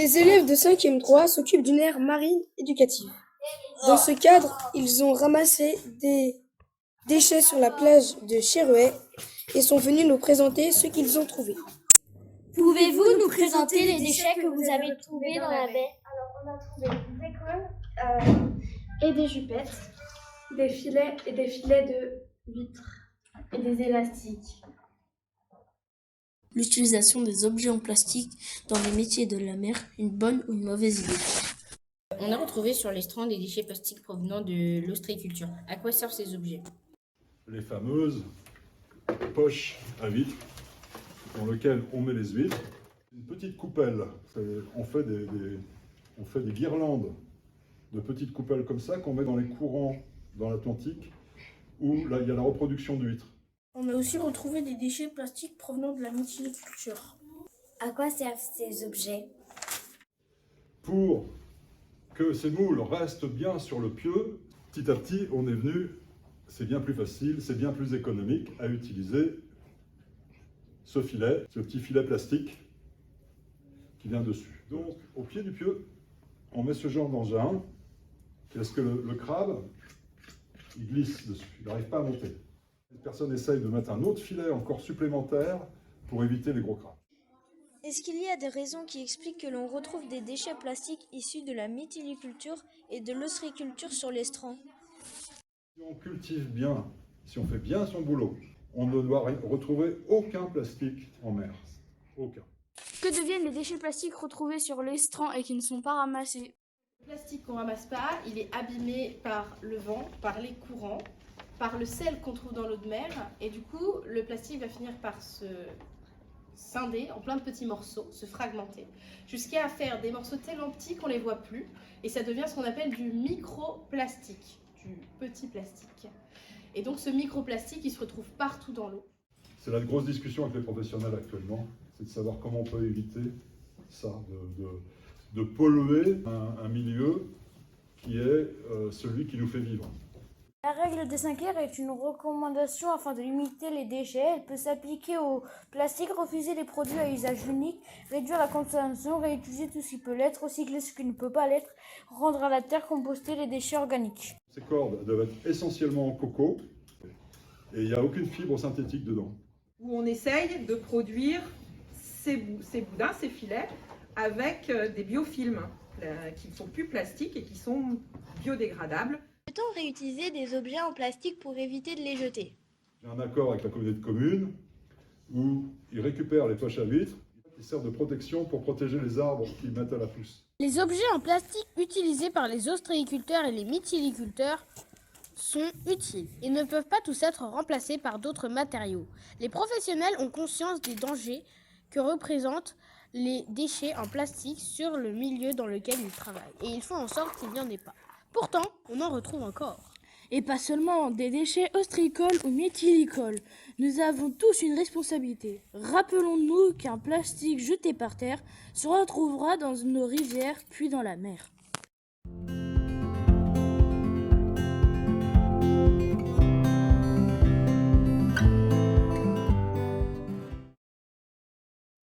Les élèves de 5e 3 s'occupent d'une aire marine éducative. Dans ce cadre, ils ont ramassé des déchets sur la plage de Cheruet et sont venus nous présenter ce qu'ils ont trouvé. Pouvez-vous nous présenter les déchets que vous avez trouvés dans la baie? Alors, on a trouvé des cônes et des jupettes, des filets de vitres et des élastiques. L'utilisation des objets en plastique dans les métiers de la mer, une bonne ou une mauvaise idée? On a retrouvé sur l'estran des déchets plastiques provenant de l'ostréiculture. À quoi servent ces objets? Les fameuses poches à vitres dans lesquelles on met les huîtres. Une petite coupelle, on fait des guirlandes de petites coupelles comme ça qu'on met dans les courants dans l'Atlantique où là, il y a la reproduction d'huîtres. On a aussi retrouvé des déchets plastiques provenant de la mytiliculture. À quoi servent ces objets? Pour que ces moules restent bien sur le pieu, petit à petit, on est venu, c'est bien plus facile, c'est bien plus économique à utiliser ce filet, ce petit filet plastique qui vient dessus. Donc, au pied du pieu, on met ce genre d'engin. Qu'est-ce que le crabe, il glisse dessus, il n'arrive pas à monter. Les personnes essayent de mettre un autre filet encore supplémentaire pour éviter les gros crabes. Est-ce qu'il y a des raisons qui expliquent que l'on retrouve des déchets plastiques issus de la mytiliculture et de l'ostréiculture sur l'estran? Si on cultive bien, si on fait bien son boulot, on ne doit retrouver aucun plastique en mer. Aucun. Que deviennent les déchets plastiques retrouvés sur l'estran et qui ne sont pas ramassés? Le plastique qu'on ramasse pas, il est abîmé par le vent, par les courants, par le sel qu'on trouve dans l'eau de mer, et du coup, le plastique va finir par se scinder en plein de petits morceaux, se fragmenter, jusqu'à faire des morceaux tellement petits qu'on les voit plus, et ça devient ce qu'on appelle du microplastique, du petit plastique. Et donc ce microplastique, il se retrouve partout dans l'eau. C'est la grosse discussion avec les professionnels actuellement, c'est de savoir comment on peut éviter ça, de polluer un milieu qui est celui qui nous fait vivre. La règle des 5 R est une recommandation afin de limiter les déchets. Elle peut s'appliquer au plastique, refuser les produits à usage unique, réduire la consommation, réutiliser tout ce qui peut l'être, recycler ce qui ne peut pas l'être, rendre à la terre, composter les déchets organiques. Ces cordes doivent être essentiellement en coco et il n'y a aucune fibre synthétique dedans. Où on essaye de produire ces boudins, ces filets, avec des biofilms qui ne sont plus plastiques et qui sont biodégradables. Peut-on réutiliser des objets en plastique pour éviter de les jeter? J'ai un accord avec la communauté de communes où ils récupèrent les poches à vitres qui servent de protection pour protéger les arbres qu'ils mettent à la pousse. Les objets en plastique utilisés par les ostréiculteurs et les mytiliculteurs sont utiles et ne peuvent pas tous être remplacés par d'autres matériaux. Les professionnels ont conscience des dangers que représentent les déchets en plastique sur le milieu dans lequel ils travaillent et ils font en sorte qu'il n'y en ait pas. Pourtant, on en retrouve encore. Et pas seulement des déchets ostréicoles ou mytilicoles. Nous avons tous une responsabilité. Rappelons-nous qu'un plastique jeté par terre se retrouvera dans nos rivières puis dans la mer.